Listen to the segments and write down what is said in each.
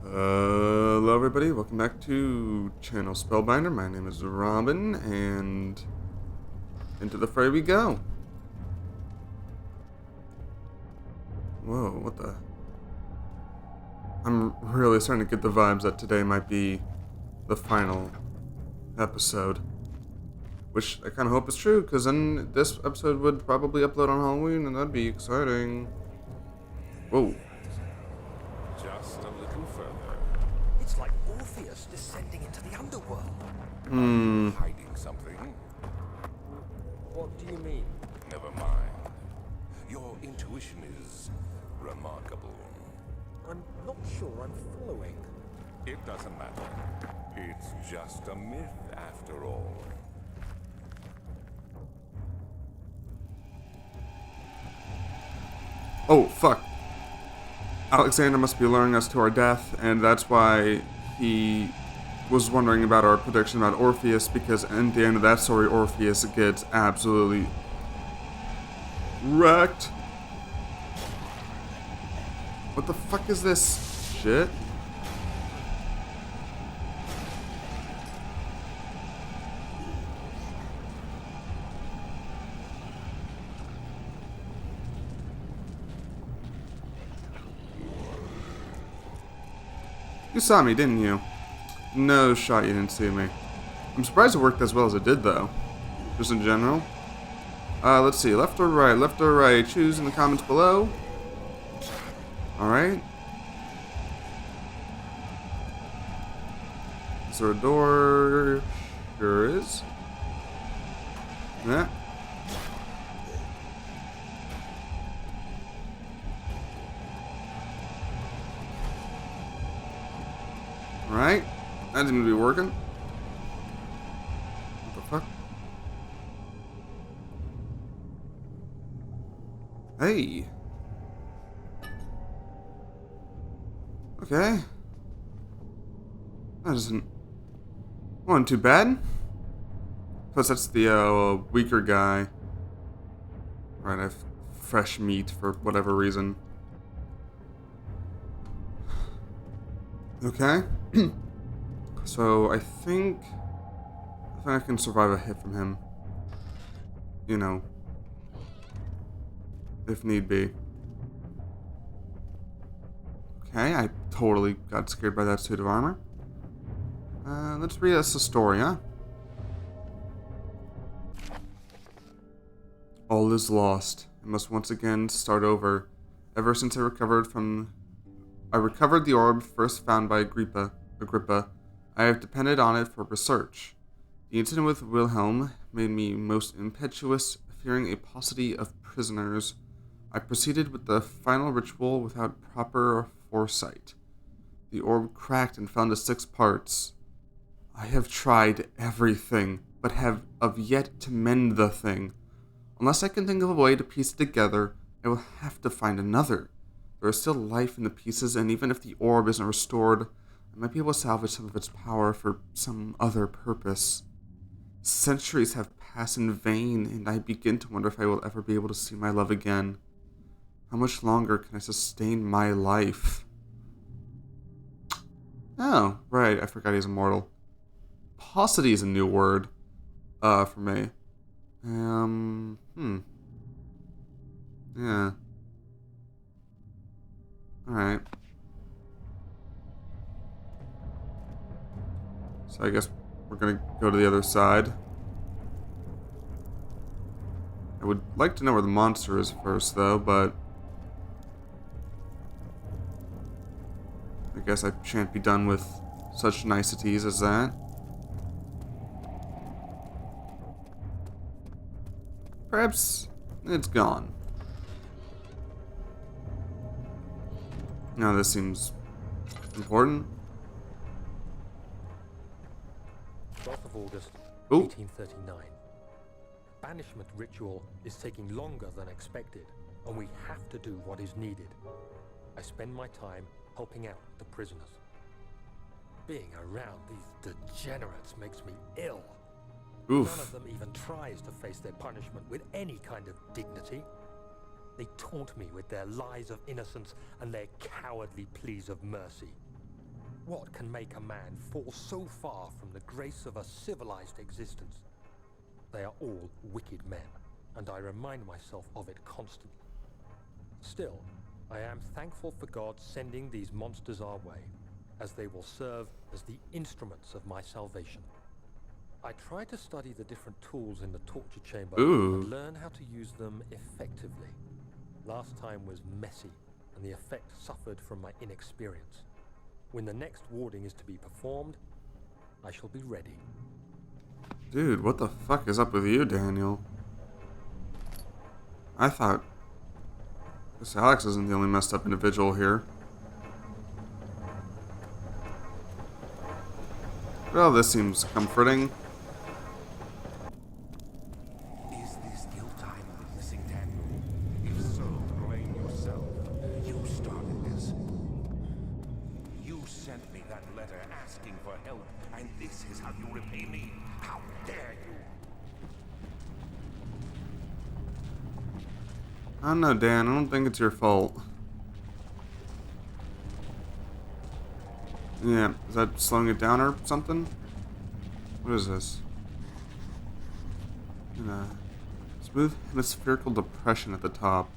Hello everybody, welcome back to Channel Spellbinder. My name is Robin, and into the fray we go. Whoa, what the? I'm really starting to get the vibes that today might be the final episode. Which I kind of hope is true, because then this episode would probably upload on Halloween, and that'd be exciting. Whoa. Just a little further. It's like Orpheus descending into the underworld. Hiding something? What do you mean? Never mind. Your intuition is remarkable. I'm not sure I'm following. It doesn't matter. It's just a myth after all. Oh, fuck. Alexander must be luring us to our death, and that's why he was wondering about our prediction about Orpheus, because in the end of that story, Orpheus gets absolutely wrecked. What the fuck is this shit? You saw me, didn't you? No shot you didn't see me. I'm surprised it worked as well as it did, though. Just in general. Let's see. Left or right? Left or right? Choose in the comments below. Alright. Is there a door? Sure is. Yeah. Alright. That seems to be working. What the fuck? Hey. Okay. That wasn't too bad. Plus that's the weaker guy. Right, I have fresh meat for whatever reason. Okay. So I think I can survive a hit from him. You know, if need be. Okay, I totally got scared by that suit of armor. Let's read us a story, huh? All is lost. I must once again start over. Ever since I recovered the orb first found by Agrippa. I have depended on it for research. The incident with Wilhelm made me most impetuous, fearing a paucity of prisoners. I proceeded with the final ritual without proper foresight. The orb cracked and fell into 6 parts. I have tried everything, but have yet to mend the thing. Unless I can think of a way to piece it together, I will have to find another. There is still life in the pieces, and even if the orb isn't restored, I might be able to salvage some of its power for some other purpose. Centuries have passed in vain, and I begin to wonder if I will ever be able to see my love again. How much longer can I sustain my life? Oh, right, I forgot he's immortal. Paucity is a new word, for me. Yeah. Alright. So I guess we're gonna go to the other side. I would like to know where the monster is first, though, but I guess I shan't be done with such niceties as that. Perhaps it's gone. No, this seems important. 12th of August, Ooh. 1839. Banishment ritual is taking longer than expected, and we have to do what is needed. I spend my time helping out the prisoners. Being around these degenerates makes me ill. Oof. None of them even tries to face their punishment with any kind of dignity. They taunt me with their lies of innocence and their cowardly pleas of mercy. What can make a man fall so far from the grace of a civilized existence? They are all wicked men, and I remind myself of it constantly. Still, I am thankful for God sending these monsters our way, as they will serve as the instruments of my salvation. I try to study the different tools in the torture chamber and learn how to use them effectively. Last time was messy, and the effect suffered from my inexperience. When the next warding is to be performed, I shall be ready. Dude, what the fuck is up with you, Daniel? I thought this Alex isn't the only messed up individual here. Well, this seems comforting. Is this your time witnessing, Daniel? If so, blame yourself. You started this. You sent me that letter asking for help, and this is how you repay me? How dare you? I don't know, Dan. I don't think it's your fault. Yeah, is that slowing it down or something? What is this? Smooth hemispherical depression at the top.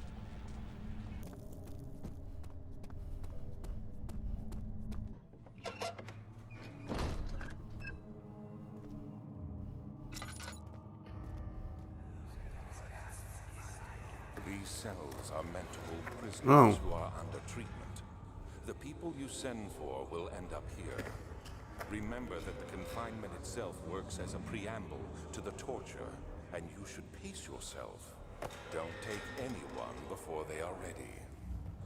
These cells are meant to hold prisoners who are under treatment. The people you send for will end up here. Remember that the confinement itself works as a preamble to the torture, and you should pace yourself. Don't take anyone before they are ready.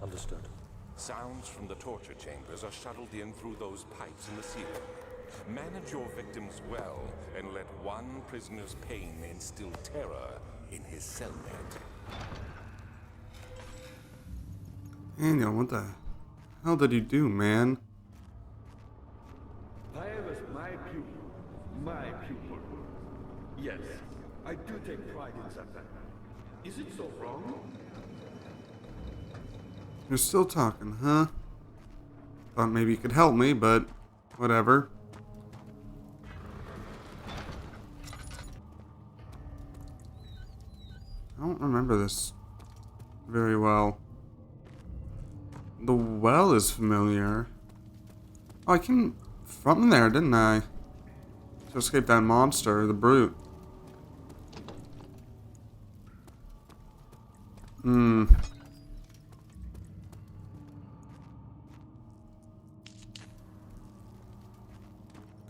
Understood. Sounds from the torture chambers are shuttled in through those pipes in the ceiling. Manage your victims well, and let one prisoner's pain instill terror in his cellmate. Daniel, what the hell did you do, man? I was my pupil. My pupil. Yes, I do take pride in that. Is it so wrong? You're still talking, huh? Thought maybe you could help me, but whatever. I don't remember this very well. The well is familiar. Oh, I came from there, didn't I? To escape that monster, the brute.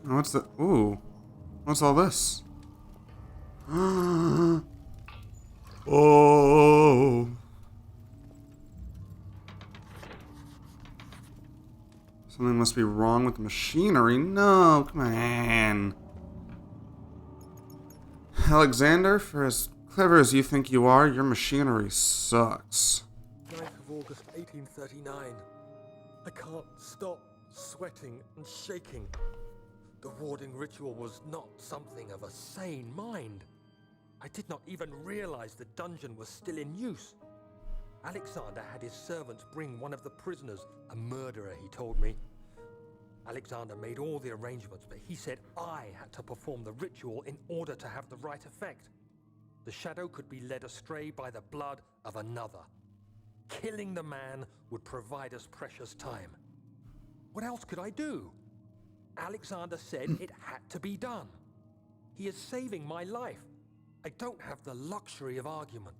What's the... Ooh. What's all this? Oh. Something must be wrong with the machinery. No, come on. Alexander, for as clever as you think you are, your machinery sucks. 9th of August, 1839. I can't stop sweating and shaking. The warding ritual was not something of a sane mind. I did not even realize the dungeon was still in use. Alexander had his servants bring one of the prisoners, a murderer, he told me. Alexander made all the arrangements, but he said I had to perform the ritual in order to have the right effect. The shadow could be led astray by the blood of another. Killing the man would provide us precious time. What else could I do? Alexander said it had to be done. He is saving my life. I don't have the luxury of argument.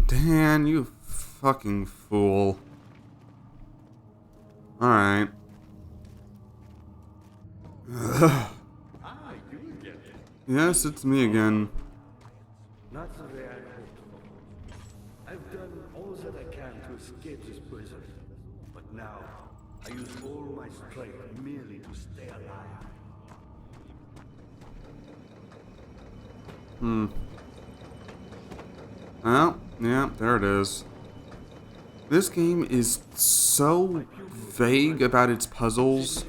Dan, you fucking fool. Alright. Ah, you again. Yes, it's me again. Not the way I hoped for. I've done all that I can to escape this prison. But now, I use all my strength merely to stay alive. Well, yeah, there it is. This game is so vague about its puzzles.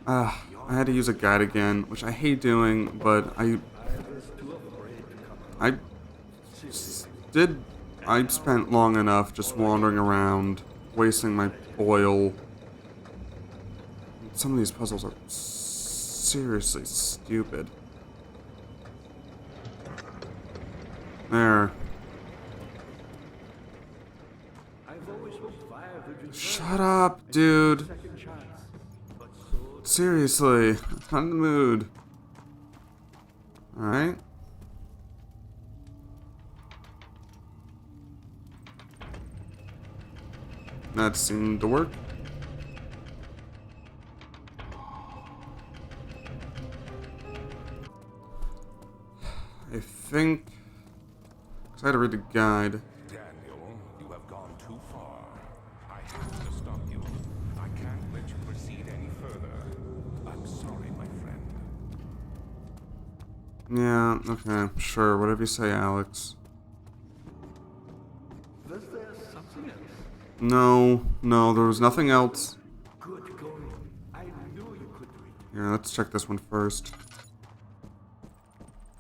I had to use a guide again, which I hate doing, but I spent long enough just wandering around. wasting my oil. Some of these puzzles are seriously stupid. There. I've always hoped fire would return. Shut up, dude. Second chance. But so Seriously, I'm not in the mood. Alright. That seemed to work. I think... Because I had to read the guide. Daniel, you have gone too far. I have to stop you. I can't let you proceed any further. I'm sorry, my friend. Yeah, okay, sure, whatever you say, Alex. was there something else? No, there was nothing else. Good going. I knew you could do it. Here, let's check this one first.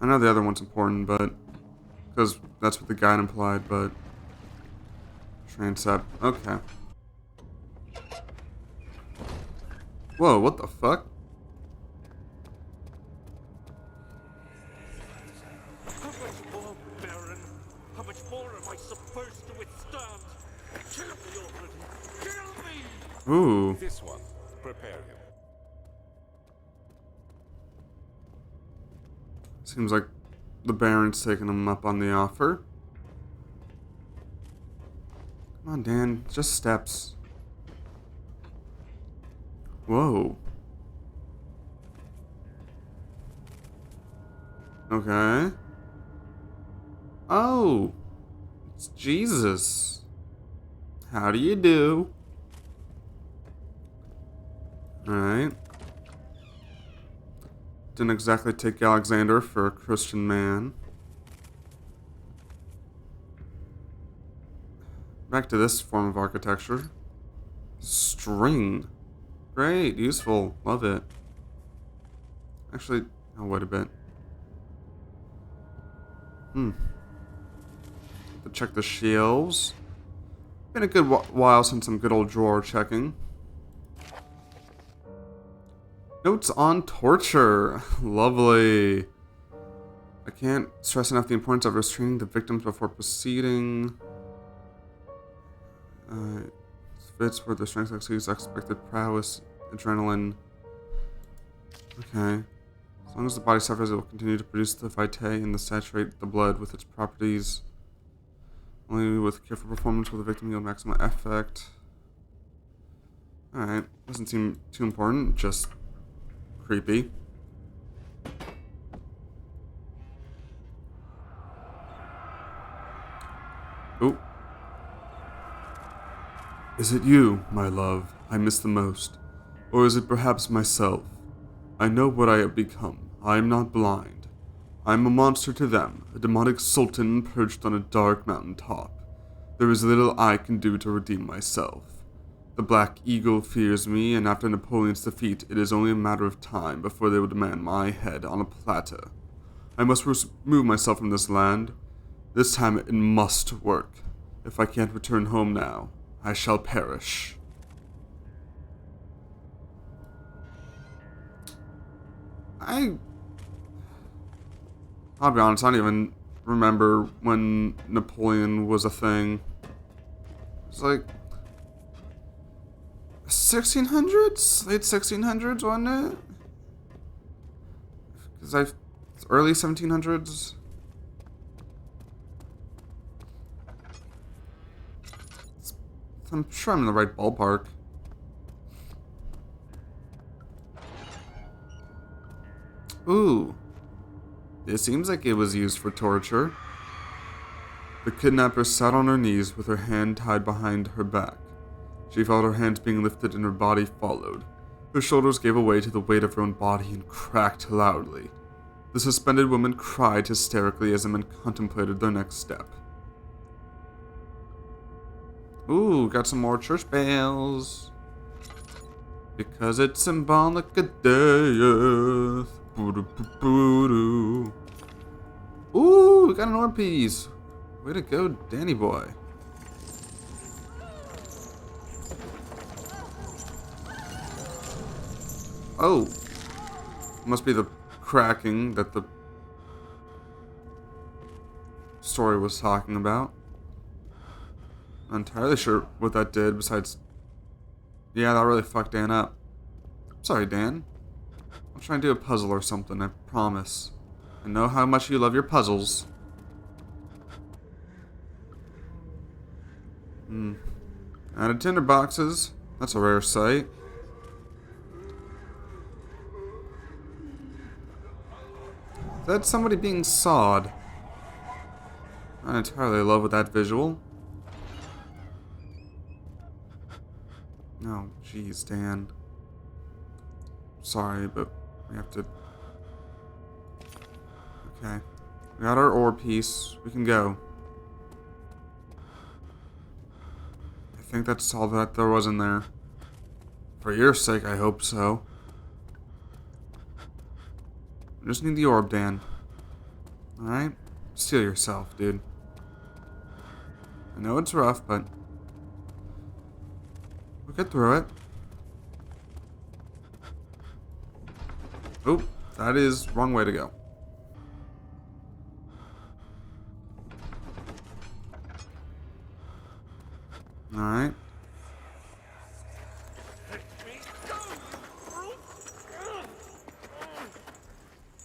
I know the other one's important, but... Because that's what the guide implied, but... Transept, okay. Whoa, what the fuck? How much more, Baron? How much more am I supposed to withstand? Kill me already! Kill me! Ooh. This one, prepare him. Seems like the Baron's taking him up on the offer. Come on, Dan. It's just steps. Whoa. Okay. Oh. It's Jesus. How do you do? Alright. Didn't exactly take Alexander for a Christian man. Back to this form of architecture. String. Great, useful, love it. Actually, I'll wait a bit. To check the shelves. Been a good while since some good old drawer checking. Notes on torture. Lovely. I can't stress enough the importance of restraining the victims before proceeding. Fits where the strength exceeds expected prowess, adrenaline. Okay. As long as the body suffers, it will continue to produce the vitae and saturate the blood with its properties. Only with careful performance will the victim yield maximum effect. Alright. Doesn't seem too important, just creepy. Ooh. Is it you, my love, I miss the most? Or is it perhaps myself? I know what I have become. I am not blind. I am a monster to them, a demonic sultan perched on a dark mountain top. There is little I can do to redeem myself. The Black Eagle fears me, and after Napoleon's defeat, it is only a matter of time before they will demand my head on a platter. I must remove myself from this land. This time it must work. If I can't return home now, I shall perish. I'll be honest, I don't even remember when Napoleon was a thing. It's like 1600s? Late 1600s, wasn't it? Because early 1700s? I'm sure I'm in the right ballpark. Ooh. It seems like it was used for torture. The kidnapper sat on her knees with her hand tied behind her back. She felt her hands being lifted and her body followed. Her shoulders gave way to the weight of her own body and cracked loudly. The suspended woman cried hysterically as the men contemplated their next step. Ooh, got some more church bells. Because it's symbolic of death. Ooh, we got an ore piece. Way to go, Danny boy. Oh! Must be the cracking that the story was talking about. Not entirely sure what that did besides... Yeah, that really fucked Dan up. Sorry, Dan. I'm trying to do a puzzle or something, I promise. I know how much you love your puzzles. Added tinder boxes. That's a rare sight. That's somebody being sawed. Not entirely in love with that visual. Oh, jeez, Dan. Sorry, but we have to... Okay. We got our ore piece. We can go. I think that's all that there was in there. For your sake, I hope so. I just need the orb, Dan. Alright? Steal yourself, dude. I know it's rough, but... we'll get through it. Oop, that is wrong way to go. Alright.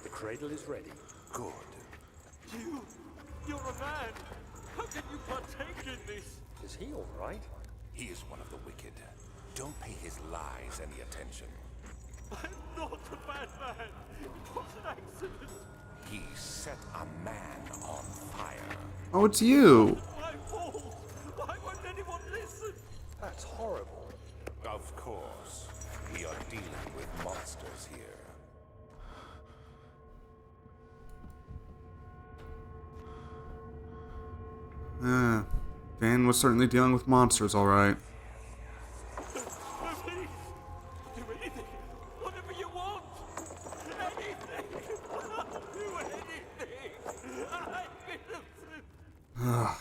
The cradle is ready. Good. You're a man. How can you partake in this? Is he all right? He is one of the wicked. Don't pay his lies any attention. I'm not a bad man. What an accident. He set a man on fire. Oh, it's you! My fault. Why won't anyone listen? That's horrible. Of course. We are dealing with monsters here. Dan was certainly dealing with monsters, alright. Please, do anything. Whatever you want. Anything. Do anything. I'm innocent.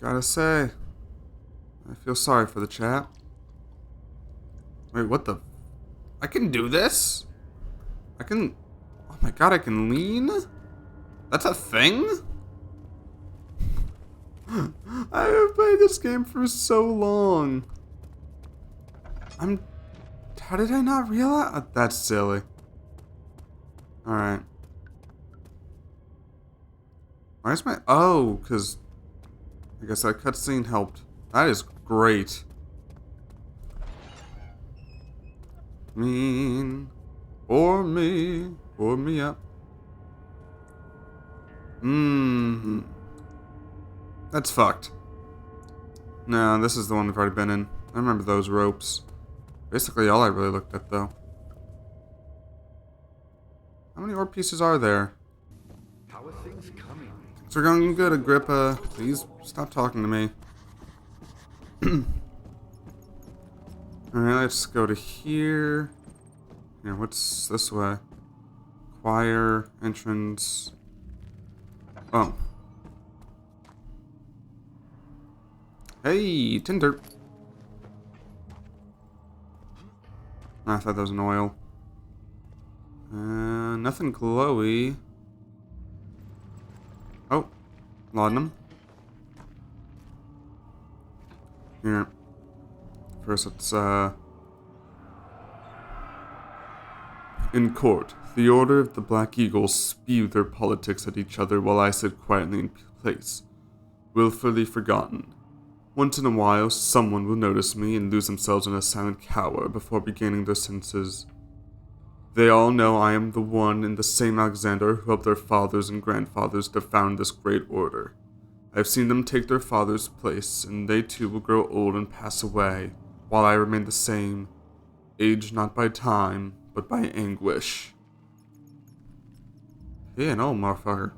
Gotta say, I feel sorry for the chap. Wait, what the? I can do this? I can... Oh my god, I can lean? That's a thing? I have played this game for so long. How did I not realize? That's silly. Alright. Why is my... Oh, because... I guess that cutscene helped. That is great. Mean. For me. For me up. That's fucked. No, this is the one we've already been in. I remember those ropes. Basically all I really looked at, though. How many ore pieces are there? How are things coming? Things are going good, Agrippa. Please stop talking to me. Alright, let's go to here. Here, what's this way? Choir, entrance. Oh. Hey, tinder. I thought that was an oil. Nothing glowy. Oh, laudanum. Here. First, let's, In court, the Order of the Black Eagles spew their politics at each other while I sit quietly in place, willfully forgotten. Once in a while, someone will notice me and lose themselves in a silent cower before regaining their senses. They all know I am the one and the same Alexander who helped their fathers and grandfathers to found this great order. I have seen them take their father's place, and they too will grow old and pass away, while I remain the same, aged not by time, but by anguish. Yeah, no, motherfucker.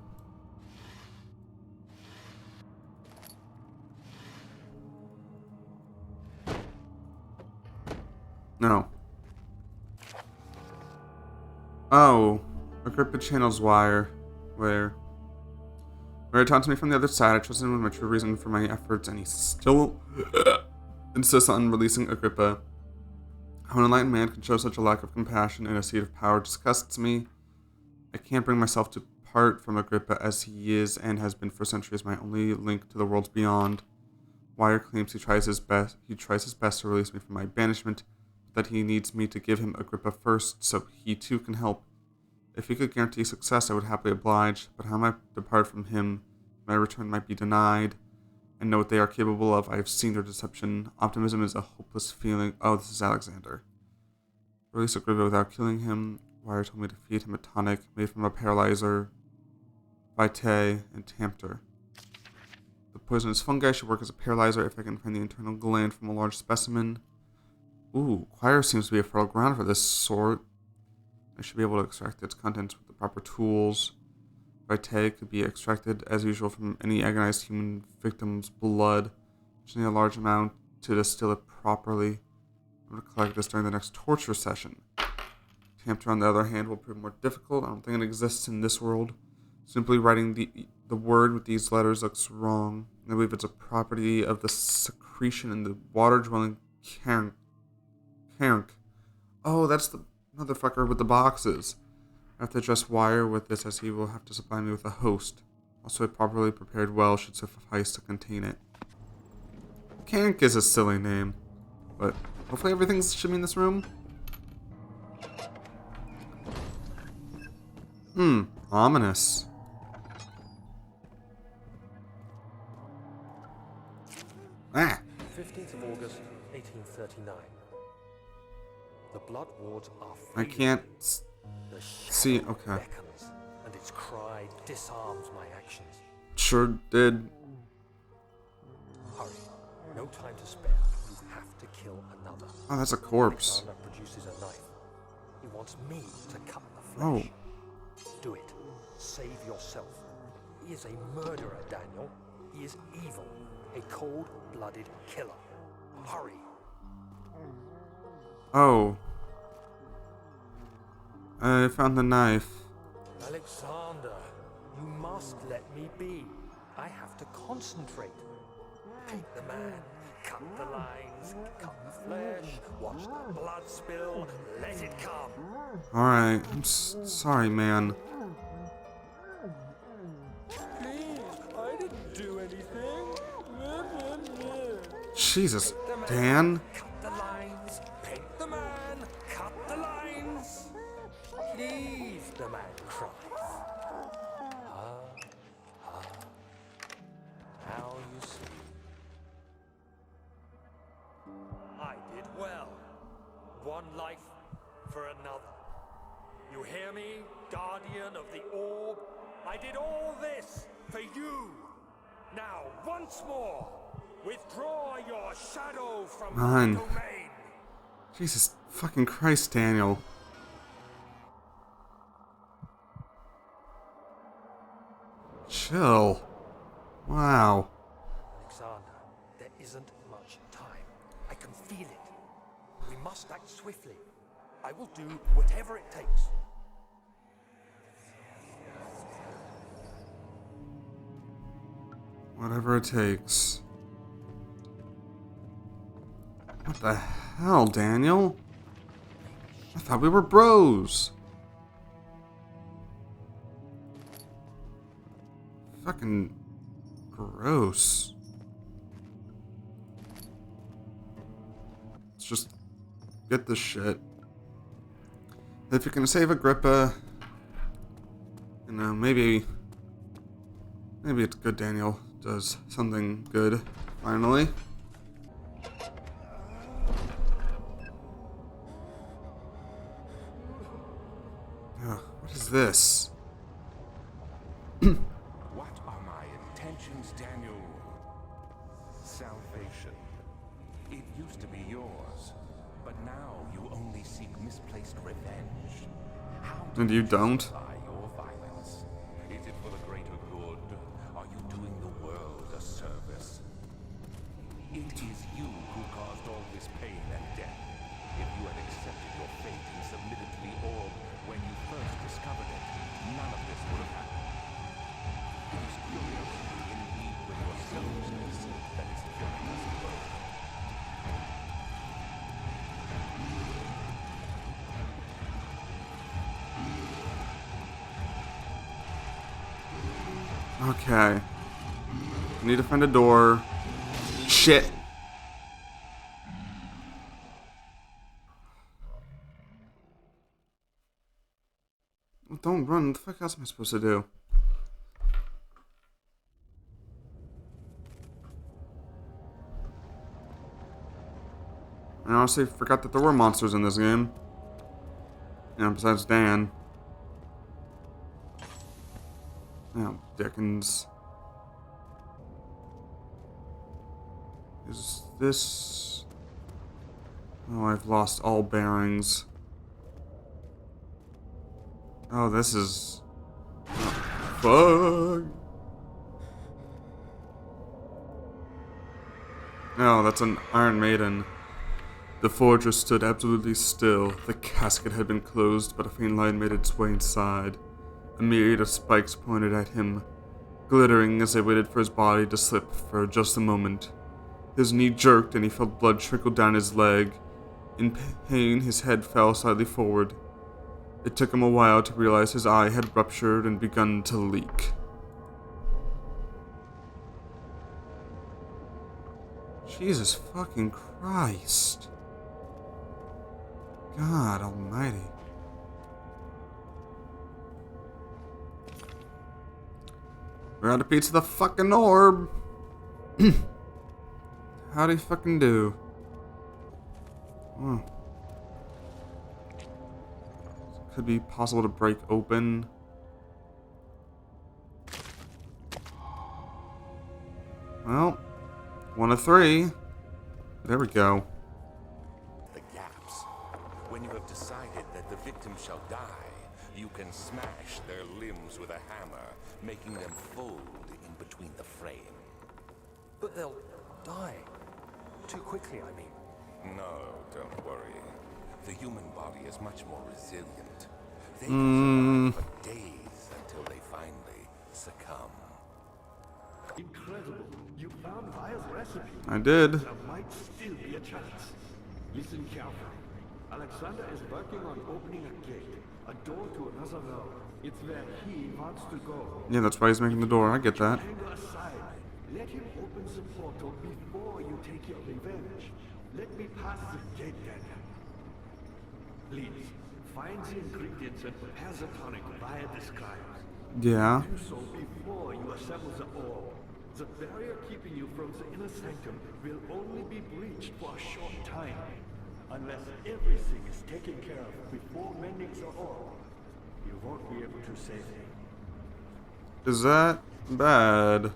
No. Oh, Agrippa channels wire. Where? Where he taunted me from the other side. I trusted him with my true reason for my efforts, and he still insists on releasing Agrippa. How an enlightened man can show such a lack of compassion in a seat of power disgusts me. I can't bring myself to part from Agrippa as he is and has been for centuries my only link to the worlds beyond. Wire claims he tries his best to release me from my banishment, but that he needs me to give him Agrippa first so he too can help. If he could guarantee success, I would happily oblige, but how am I to depart from him? My return might be denied. I know what they are capable of. I have seen their deception. Optimism is a hopeless feeling. Oh, this is Alexander. Release Agrippa without killing him. Wire told me to feed him a tonic made from a paralyzer, vitae, and tamter. The poisonous fungi should work as a paralyzer if I can find the internal gland from a large specimen. Ooh, Choir seems to be a fertile ground for this sort. I should be able to extract its contents with the proper tools. Vitae could be extracted, as usual, from any agonized human victim's blood. Just need a large amount to distill it properly. I'm going to collect this during the next torture session. Tamter, on the other hand, will prove more difficult. I don't think it exists in this world. Simply writing the word with these letters looks wrong. I believe it's a property of the secretion in the water-dwelling cairn. Oh, that's the motherfucker with the boxes. I have to address Wire with this as he will have to supply me with a host. Also, a properly prepared well should suffice to contain it. Kank is a silly name, but hopefully everything should be in this room. Ominous. Ah! 15th of August, 1839. The blood wards are I free. can't The see. shadow Okay. beckons, and its cry disarms my actions. Sure did. Hurry. No time to spare. You have to kill another. Oh, that's a corpse. Alexander produces a knife. He wants me to cut the Oh. flesh. Do it. Save yourself. He is a murderer, Daniel. He is evil. A cold-blooded killer. Hurry. Oh. I found the knife. Alexander, you must let me be. I have to concentrate. Paint the man, cut the lines, cut the flesh, watch the blood spill, let it come. Alright. I'm sorry, man. Please, I didn't do anything. Jesus, Dan. Cut the lines, paint the man, cut the lines. Please, the man cries. Now you see. I did well. One life for another. You hear me, guardian of the orb? I did all this for you. Now, once more, withdraw your shadow from my Man. domain. Jesus fucking Christ, Daniel. Chill. Wow. Alexander, there isn't much time. I can feel it. We must act swiftly. I will do whatever it takes. Whatever it takes. What the hell, Daniel? I thought we were bros. Fucking gross. Let's just get this shit. If you can save Agrippa, you know, maybe it's good Daniel does something good, finally. Ugh, what is this? What are my intentions, Daniel? Salvation. It used to be yours, but now you only seek misplaced revenge. How And you don't? justify your violence? Is it for the greater good? Are you doing the world a service? It is you who caused all this pain and death. If you had accepted your fate and submitted to the orb when you first discovered it, none of this would have happened. It is curiosity in league with your selfishness that is killing us both. Okay. Need to find a door. Shit. Well, don't run. What the fuck else am I supposed to do? I honestly forgot that there were monsters in this game. You know, besides Dan. Oh, Dickens. Is this... Oh, I've lost all bearings. Oh, this is... Fuck! No, that's an Iron Maiden. The fortress stood absolutely still. The casket had been closed, but a faint light made its way inside. A myriad of spikes pointed at him, glittering as they waited for his body to slip for just a moment. His knee jerked and he felt blood trickle down his leg. In pain, his head fell slightly forward. It took him a while to realize his eye had ruptured and begun to leak. Jesus fucking Christ. God almighty. We're out of pizza the fucking orb. How'd he fucking do? Oh. Could be possible to break open. Well, 1 of 3. There we go. The gaps. When you have decided that the victim shall die, you can smash their limbs with a hammer, making them fold in between the frame. But they'll die. Too quickly, I mean. No, don't worry. The human body is much more resilient. They can survive for days until they finally succumb. Incredible. You found Vaya's recipe. I did. There might still be a chance. Listen carefully. Alexander is working on opening a gate, a door to another realm. It's where he wants to go. Yeah, that's why he's making the door. I get that. Anger aside, let him open the portal before you take your revenge. Let me pass the gate then. Please, find the ingredients and prepare the tonic Vaya describes. Yeah. Do so before you assemble the orb. The barrier keeping you from the inner sanctum will only be breached for a short time. Unless everything is taken care of before mending the orb, you won't be able to save him. Is that bad?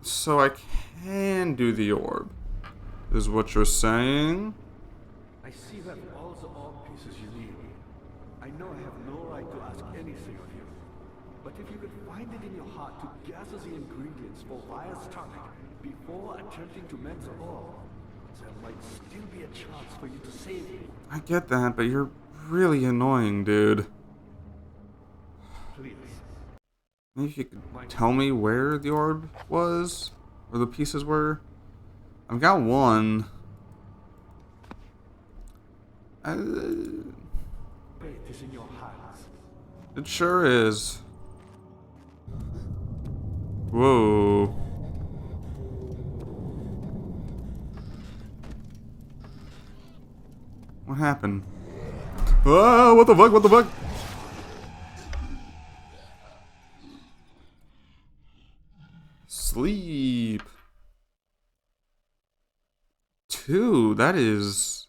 So I can do the orb, is what you're saying? I see you have all the orb pieces you need. I know I have no right to ask anything of you. But if you could find it in your heart to gather the ingredients for Vaya's tonic before attempting to mend the orb, there might still be a chance for you to save him. I get that, but you're really annoying, dude. Please. Maybe you could tell me where the orb was? Or the pieces were? I've got one. Fate is in your hands. It sure is. Whoa. What happened? Oh, what the fuck? What the fuck? Sleep. 2. That is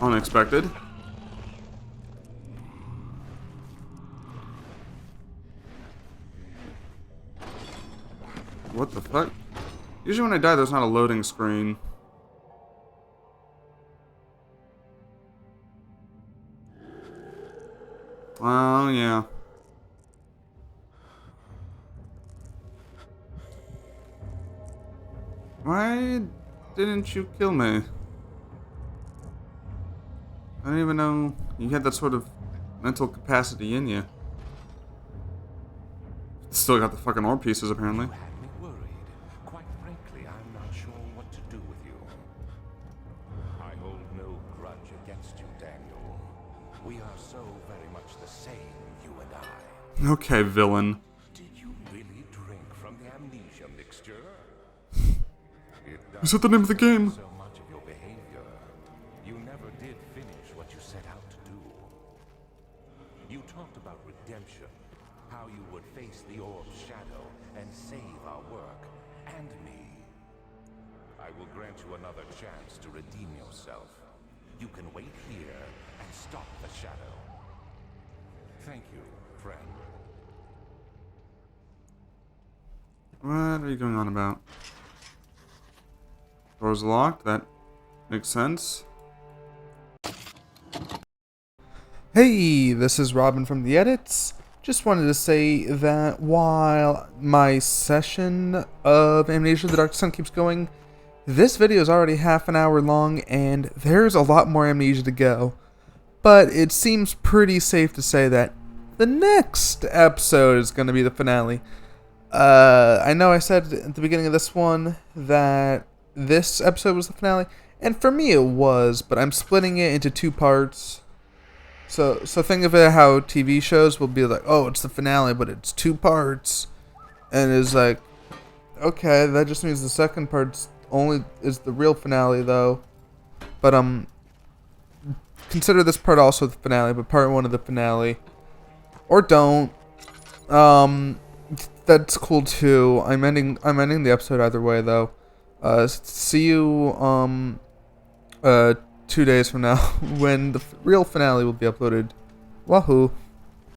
unexpected. What the fuck? Usually when I die, there's not a loading screen. Oh, yeah. Why didn't you kill me? I didn't even know you had that sort of mental capacity in you. Still got the fucking orb pieces, apparently. You had me worried. Quite frankly, I'm not sure what to do with you. I hold no grudge against you, Daniel. We are so very much the same, you and I. Okay, villain. Did you really drink from the amnesia mixture? Is that the name of the game? So much of your behavior. You never did finish what you set out to do. You talked about redemption, how you would face the orb's shadow and save our work and me. I will grant you another chance to redeem yourself. You can wait here and stop the shadow. Thank you, friend. What are you going on about? Door's locked. That makes sense. Hey, this is Robin from the edits. Just wanted to say that while my session of Amnesia: The Dark Sun keeps going, this video is already half an hour long and there's a lot more Amnesia to go. But it seems pretty safe to say that the next episode is going to be the finale. I know I said at the beginning of this one that this episode was the finale, and for me it was, but I'm splitting it into 2 parts. So think of it how TV shows will be like, oh, it's the finale, but it's 2 parts. And it's like, okay, that just means the second part only is the real finale though. But consider this part also the finale, but part 1 of the finale. Or don't. That's cool too. I'm ending the episode either way though. See you 2 days from now when the real finale will be uploaded. Wahoo.